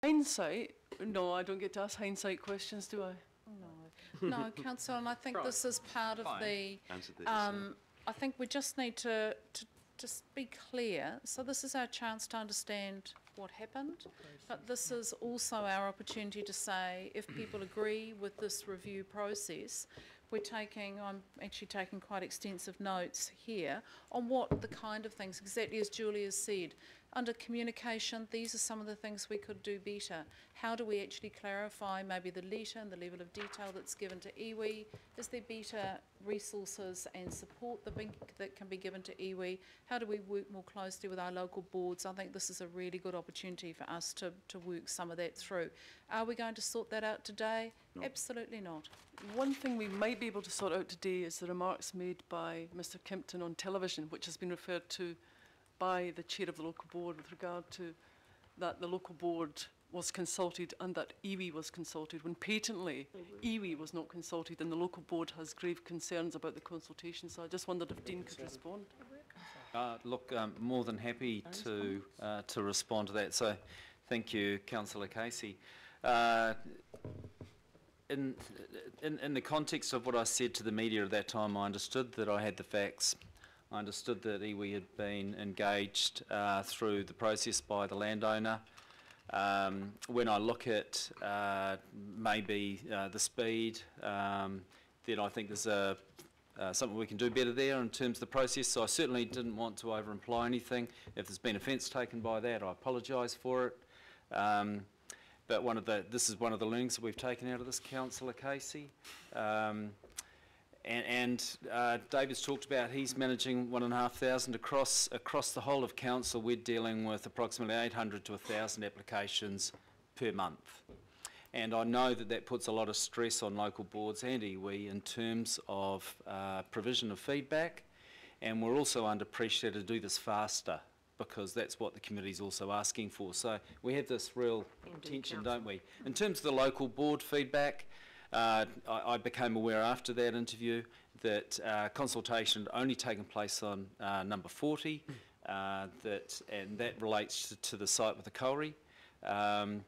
Hindsight? No, I don't get to ask hindsight questions, do I? No, Councillor, and I think this is part of the. I think we just need to just be clear. So this is our chance to understand what happened, but this is also our opportunity to say if people agree with this review process, I'm actually taking quite extensive notes here on what the kind of things, exactly as Julia said, under communication, these are some of the things we could do better. How do we actually clarify maybe the letter and the level of detail that's given to iwi? Is there better resources and support that can be given to iwi? How do we work more closely with our local boards? I think this is a really good opportunity for us to work some of that through. Are we going to sort that out today? No. Absolutely not. One thing we might be able to sort out today is the remarks made by Mr Kimpton on television, which has been referred to by the chair of the local board with regard to that the local board was consulted and that iwi was consulted, when patently iwi was not consulted and the local board has grave concerns about the consultation. So I just wondered if Dean could respond. Look, I'm more than happy to respond to that. So thank you, Councillor Casey. In the context of what I said to the media at that time, I understood that I had the facts. I understood that iwi had been engaged through the process by the landowner. When I look at maybe the speed, then I think there's something we can do better there in terms of the process. So I certainly didn't want to over-imply anything. If there's been offence taken by that, I apologise for it. But this is one of the learnings that we've taken out of this, Councillor Casey. David's talked about he's managing 1,500 across the whole of council. We're dealing with approximately 800 to 1,000 applications per month. And I know that puts a lot of stress on local boards and iwi in terms of provision of feedback. And we're also under pressure to do this faster, because that's what the committee is also asking for. So we have this real tension, don't we? In terms of the local board feedback, I became aware after that interview that consultation had only taken place on number 40, and that relates to the site with the kauri. My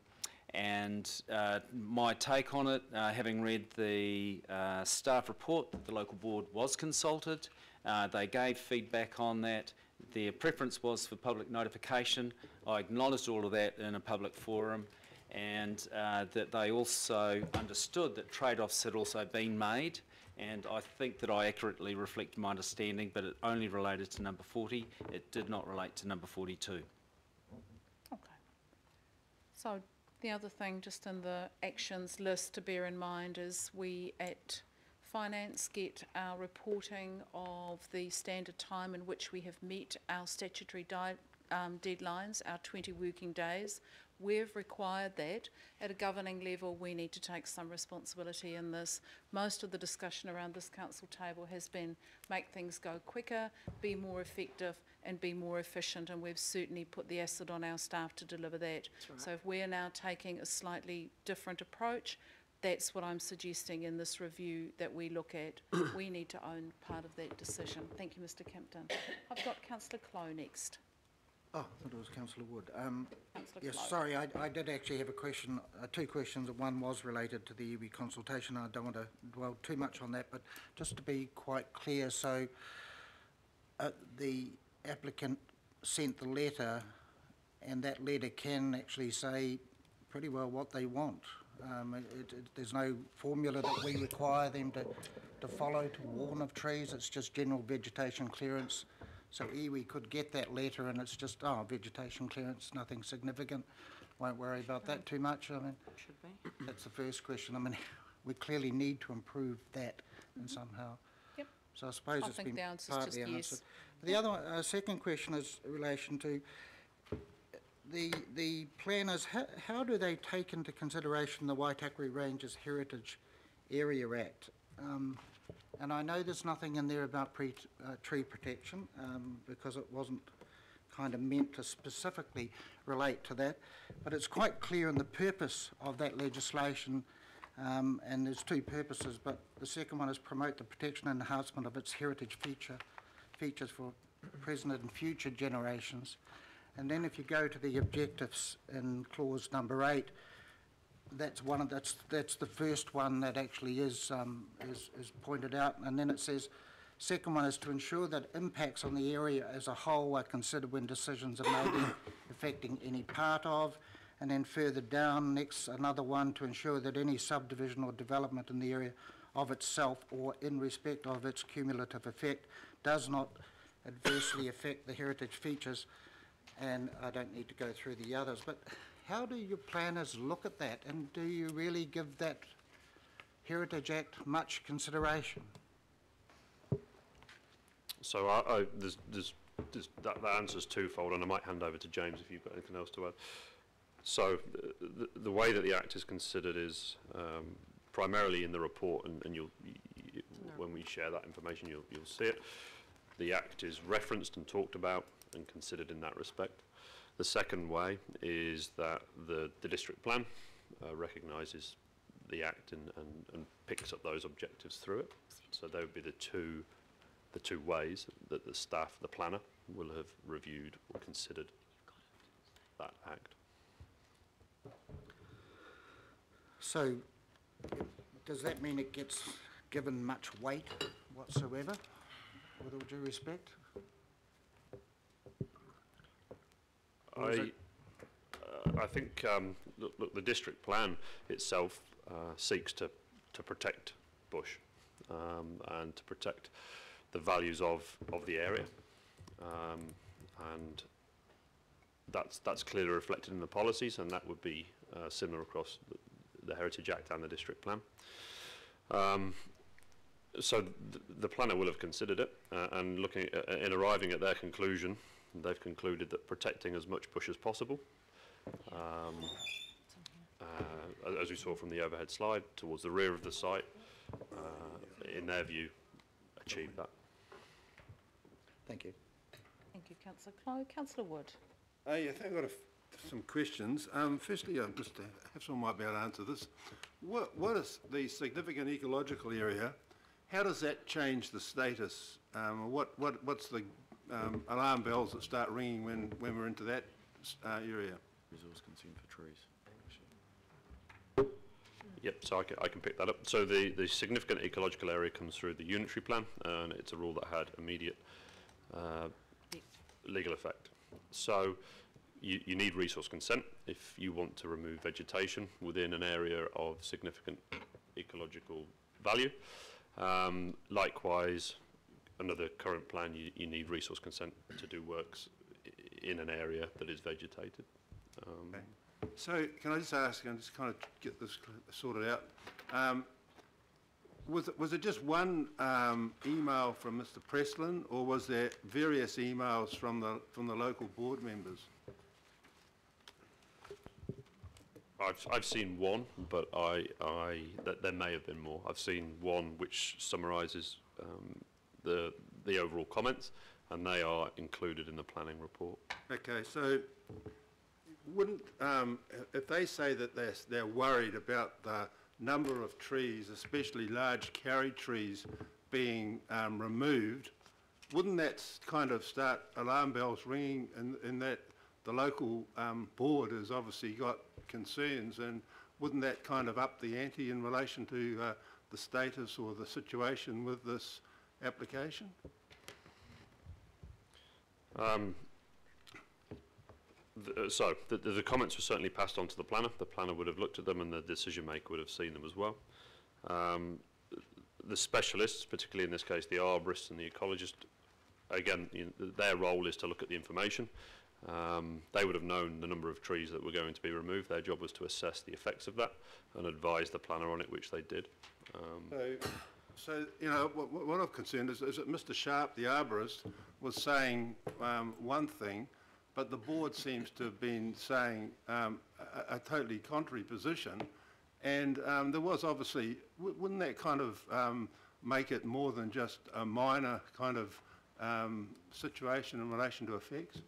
take on it, having read the staff report, that the local board was consulted. They gave feedback on that. Their preference was for public notification. I acknowledged all of that in a public forum, and that they also understood that trade-offs had also been made, and I think that I accurately reflect my understanding, but it only related to number 40. It did not relate to number 42. Okay. So the other thing just in the actions list to bear in mind is we at Finance get our reporting of the standard time in which we have met our statutory deadlines, our 20 working days. We've required that. At a governing level, we need to take some responsibility in this. Most of the discussion around this council table has been make things go quicker, be more effective and be more efficient, and we've certainly put the acid on our staff to deliver that. Right. So if we're now taking a slightly different approach, that's what I'm suggesting in this review that we look at. We need to own part of that decision. Thank you, Mr Kimpton. I've got Councillor Clow next. Oh, I thought it was Councillor Wood. Yes, Clow. Sorry, I did actually have a question, two questions. One was related to the iwi consultation. I don't want to dwell too much on that, but just to be quite clear, so the applicant sent the letter, and that letter can actually say pretty well what they want. There's no formula that we require them to follow to warn of trees. It's just general vegetation clearance. So iwi could get that letter and it's just, vegetation clearance, nothing significant. Won't worry about that too much. I mean, should be. That's the first question. I mean, we clearly need to improve that somehow. Yep. So I suppose it's been partly answered. The other one, second question is in relation to the planners. How do they take into consideration the Waitakere Ranges Heritage Area Act? And I know there's nothing in there about tree protection because it wasn't kind of meant to specifically relate to that, but it's quite clear in the purpose of that legislation, and there's two purposes, but the second one is promote the protection and enhancement of its heritage features for present and future generations. And then if you go to the objectives in clause number 8, that's the first one that actually is pointed out, and then it says, second one is to ensure that impacts on the area as a whole are considered when decisions are made affecting any part of, and then further down, next another one to ensure that any subdivision or development in the area of itself or in respect of its cumulative effect does not adversely affect the heritage features. And I don't need to go through the others, but how do your planners look at that, and do you really give that Heritage Act much consideration? So that answer's twofold, and I might hand over to James if you've got anything else to add. So the way that the Act is considered is primarily in the report, and when we share that information, you'll see it. The Act is referenced and talked about and considered in that respect. The second way is that the district plan recognises the Act and picks up those objectives through it. So there would be the two ways that the staff, the planner, will have reviewed or considered that Act. So does that mean it gets given much weight whatsoever, with all due respect? I think, look, the district plan itself seeks to protect bush and to protect the values of the area, and that's clearly reflected in the policies, and that would be similar across the Heritage Act and the district plan. So the planner will have considered it, and looking in arriving at their conclusion, they've concluded that protecting as much bush as possible, as we saw from the overhead slide, towards the rear of the site, in their view, achieve that. Thank you. Thank you, Councillor Clow. Councillor Wood. Yeah, I've got some questions. Firstly, just to have someone might be able to answer this. What is the significant ecological area? How does that change the status? What's the alarm bells that start ringing when we're into that area? Resource concern for trees. Yep, so I can pick that up. So the significant ecological area comes through the unitary plan, and it's a rule that had immediate legal effect. So you need resource consent if you want to remove vegetation within an area of significant ecological value. Likewise, under the current plan, you need resource consent to do works in an area that is vegetated. Okay. So can I just ask, and just kind of get this sorted out, was it just one email from Mr. Presslin, or was there various emails from the local board members? I've seen one, but there may have been more. I've seen one which summarises the overall comments, and they are included in the planning report. Okay, so wouldn't if they say that they're worried about the number of trees, especially large carry trees, being removed, wouldn't that kind of start alarm bells ringing in that the local board has obviously got concerns, and wouldn't that kind of up the ante in relation to the status or the situation with this application? So the comments were certainly passed on to the planner. The planner would have looked at them, and the decision maker would have seen them as well. The specialists, particularly in this case the arborists and the ecologist, again, their role is to look at the information. They would have known the number of trees that were going to be removed. Their job was to assess the effects of that and advise the planner on it, which they did. So you know, what I'm concerned is that Mr. Sharp, the arborist, was saying one thing, but the board seems to have been saying a totally contrary position, and there was obviously, wouldn't that kind of make it more than just a minor kind of situation in relation to effects?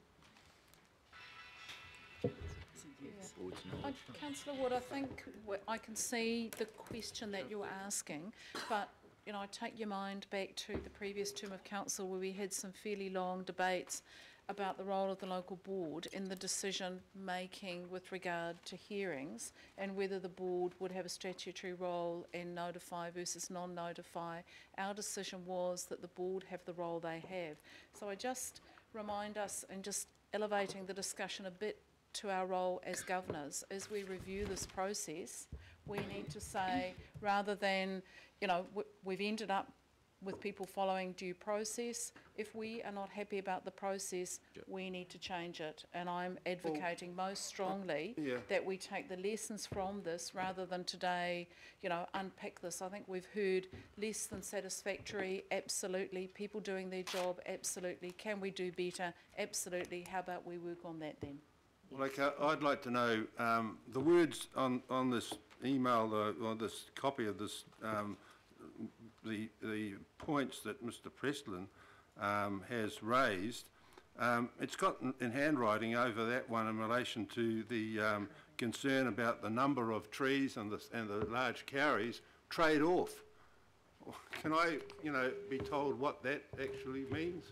Councillor Wood, I think I can see the question that you're asking, but I take your mind back to the previous term of council where we had some fairly long debates about the role of the local board in the decision-making with regard to hearings and whether the board would have a statutory role in notify versus non-notify. Our decision was that the board have the role they have. So I just remind us, and just elevating the discussion a bit to our role as governors, as we review this process, we need to say, rather than, you know, we've ended up with people following due process. If we are not happy about the process, we need to change it. And I'm advocating most strongly that we take the lessons from this rather than today, you know, unpick this. I think we've heard less than satisfactory, absolutely. People doing their job, absolutely. Can we do better? Absolutely. How about we work on that then? Well, okay, I'd like to know the words on this email, or this copy of this, the points that Mr. Preston has raised. It's got in handwriting over that one in relation to the concern about the number of trees and the large carries trade off. Can I, you know, be told what that actually means?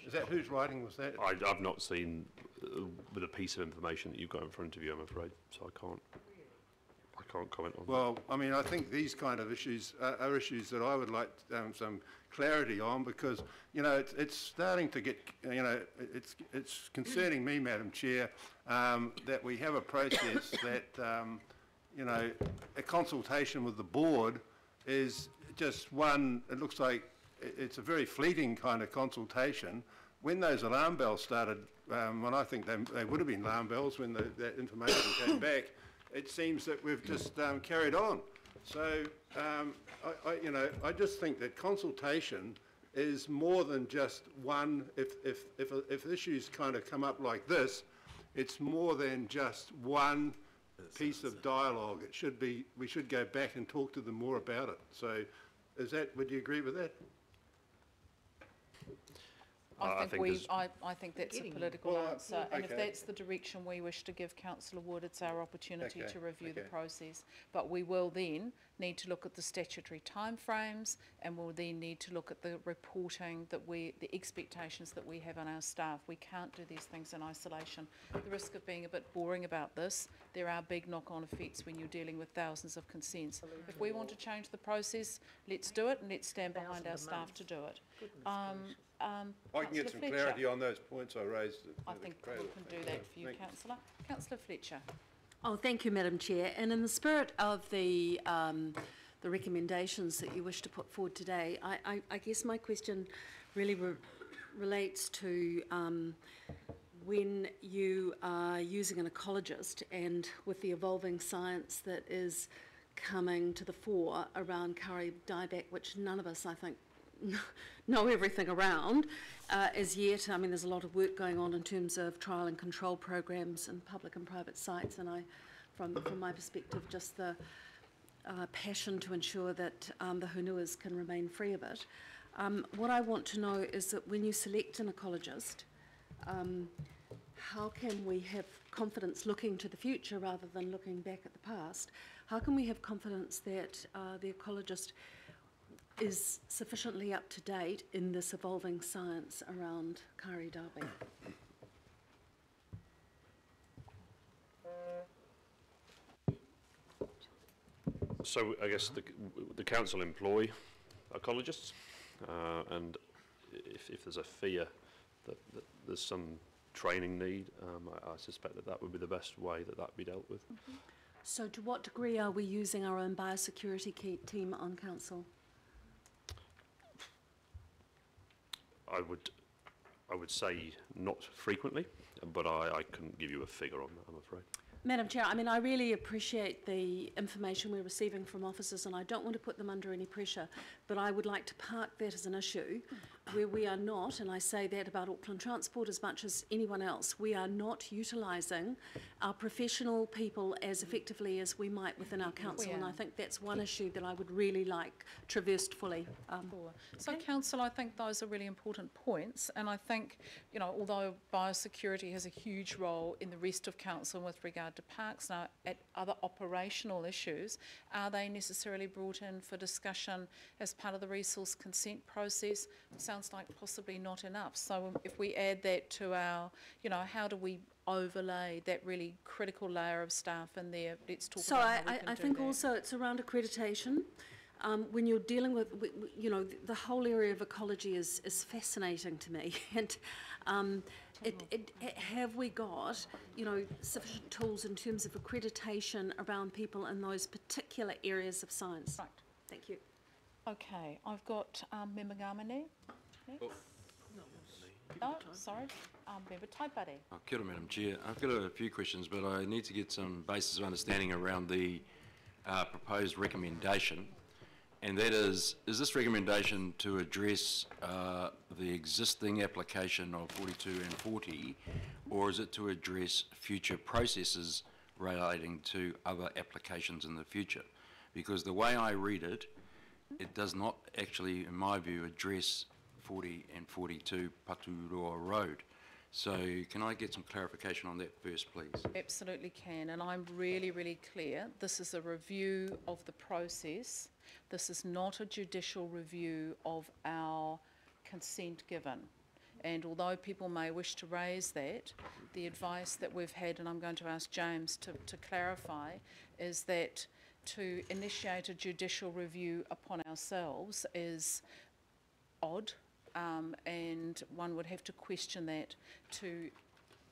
Is that whose writing was that? I've not seen with a piece of information that you've got in front of you, I'm afraid, so I can't comment on that. Well, I mean, I think these kind of issues are issues that I would like some clarity on, because, you know, it's starting to get, you know, it's concerning me, Madam Chair, that we have a process that, you know, a consultation with the board is just one, it looks like it's a very fleeting kind of consultation. When those alarm bells started, when I think they would have been alarm bells when that information came back, it seems that we've just carried on. So, you know, I just think that consultation is more than just one. If issues kind of come up like this, it's more than just one piece of dialogue. It should be. We should go back and talk to them more about it. So, would you agree with that? I think that's a political answer, and if that's the direction we wish to give Councillor Wood, it's our opportunity to review the process. But we will then need to look at the statutory timeframes, and we'll then need to look at the reporting that the expectations that we have on our staff. We can't do these things in isolation. The risk of being a bit boring about this, there are big knock-on effects when you're dealing with thousands of consents. If we want to change the process, let's do it, and let's stand behind our staff to do it. I can get some clarity on those points I raised. I think we can do that for you, Councillor. Councillor Fletcher. Oh, thank you, Madam Chair. And in the spirit of the recommendations that you wish to put forward today, I guess my question really relates to when you are using an ecologist, and with the evolving science that is coming to the fore around curry dieback, which none of us, I think, know everything around as yet. I mean, there's a lot of work going on in terms of trial and control programs in public and private sites, and from my perspective, just the passion to ensure that the hunuas can remain free of it. What I want to know is that when you select an ecologist, how can we have confidence looking to the future rather than looking back at the past? How can we have confidence that the ecologist is sufficiently up to date in this evolving science around Kāri Dābe? So I guess the council employ ecologists, and if there's a fear that there's some training need, I suspect that would be the best way that be dealt with. Mm-hmm. So to what degree are we using our own biosecurity team on council? I would say not frequently, but I couldn't give you a figure on that, I'm afraid. Madam Chair, I mean, I really appreciate the information we're receiving from officers, and I don't want to put them under any pressure, but I would like to park that as an issue where we are not, and I say that about Auckland Transport as much as anyone else, we are not utilising our professional people as effectively as we might within our council, and I think that's one issue that I would really like traversed fully. So, Council, I think those are really important points, and I think, you know, although biosecurity has a huge role in the rest of council with regard to parks, now at other operational issues, are they necessarily brought in for discussion as part of the resource consent process? It sounds sounds like possibly not enough. So if we add that to our, you know, how do we overlay that really critical layer of staff in there? Let's talk So about how we can I do think that. also it's around accreditation. When you're dealing with, you know, the whole area of ecology is fascinating to me. And have we got, you know, sufficient tools in terms of accreditation around people in those particular areas of science? Right. Thank you. Okay, I've got Member Ngamane next. No, sorry, Member Taipare. Oh, kia ora, Madam Chair. I've got a few questions, but I need to get some basis of understanding around the proposed recommendation. And that is this recommendation to address the existing application of 42 and 40, or is it to address future processes relating to other applications in the future? Because the way I read it, it does not actually, in my view, address 40 and 42 Paturoa Road. So can I get some clarification on that first, please? Absolutely can, and I'm really, really clear. This is a review of the process. This is not a judicial review of our consent given. And although people may wish to raise that, the advice that we've had, and I'm going to ask James to clarify, is that to initiate a judicial review upon ourselves is odd, and one would have to question that. To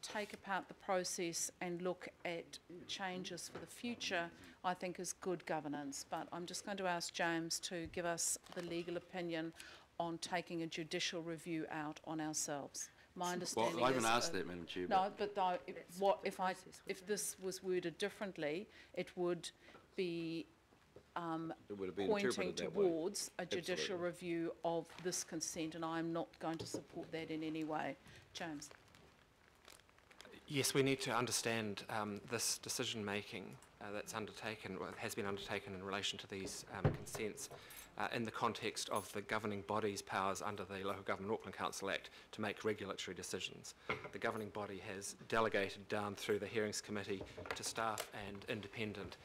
take apart the process and look at changes for the future, I think is good governance. But I'm just going to ask James to give us the legal opinion on taking a judicial review out on ourselves. My understanding Well, I haven't is, asked that, Madam Chair. no, but if this was worded differently, it would be It would have been pointing interpreted that way. towards a judicial Absolutely. review of this consent, and I'm not going to support that in any way. James. Yes, we need to understand this decision-making that's undertaken, or has been undertaken in relation to these consents in the context of the governing body's powers under the Local Government Auckland Council Act to make regulatory decisions. The governing body has delegated down through the Hearings Committee to staff and independent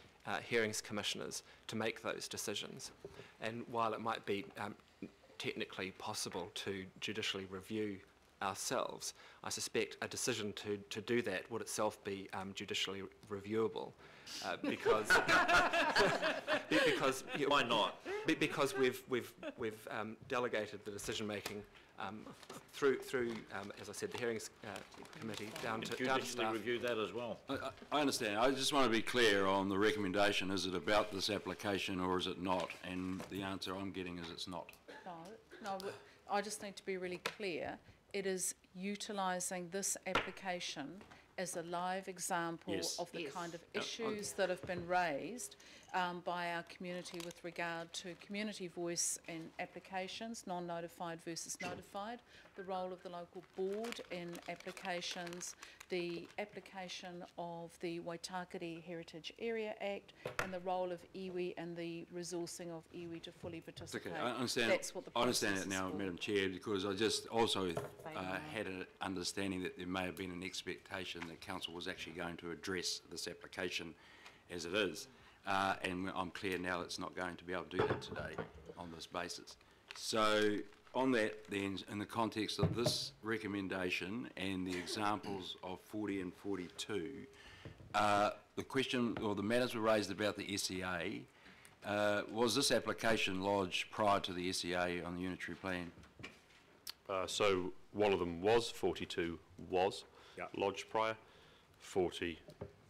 hearings commissioners to make those decisions. And while it might be technically possible to judicially review ourselves, I suspect a decision to do that would itself be judicially reviewable, because Why not? Because we've delegated the decision making through as I said, the hearings committee down to Judicially staff. review that as well. I understand. I just want to be clear on the recommendation. Is it about this application or is it not? And the answer I'm getting is it's not. No, I just need to be really clear. It is utilising this application as a live example Yes. of the Yes. kind of issues that have been raised by our community with regard to community voice in applications, non-notified versus notified, the role of the local board in applications, the application of the Waitakere Heritage Area Act, and the role of iwi and the resourcing of iwi to fully participate. Okay, I understand. That's what the I understand process that is now, for. Madam Chair, because I just also had an understanding that there may have been an expectation that Council was actually going to address this application as it is. And I'm clear now it's not going to be able to do that today on this basis. So on that then, in the context of this recommendation and the examples of 40 and 42, the question or the matters were raised about the SEA. Was this application lodged prior to the SEA on the unitary plan? So one of them was, 42 was lodged prior, 40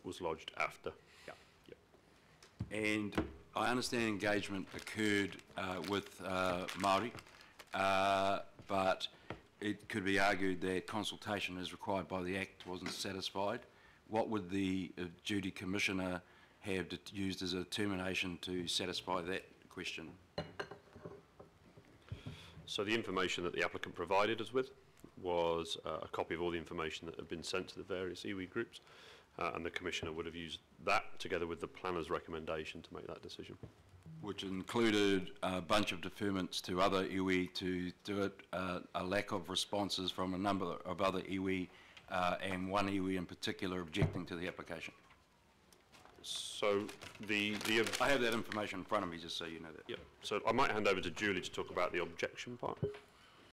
was lodged after. And I understand engagement occurred with Māori, but it could be argued that consultation as required by the Act wasn't satisfied. What would the duty commissioner have used as a determination to satisfy that question? So the information that the applicant provided us with was a copy of all the information that had been sent to the various iwi groups, and the Commissioner would have used that together with the planner's recommendation to make that decision. Which included a bunch of deferments to other iwi to do it, a lack of responses from a number of other iwi, and one iwi in particular objecting to the application. So I have that information in front of me, just so you know that. So I might hand over to Julie to talk about the objection part.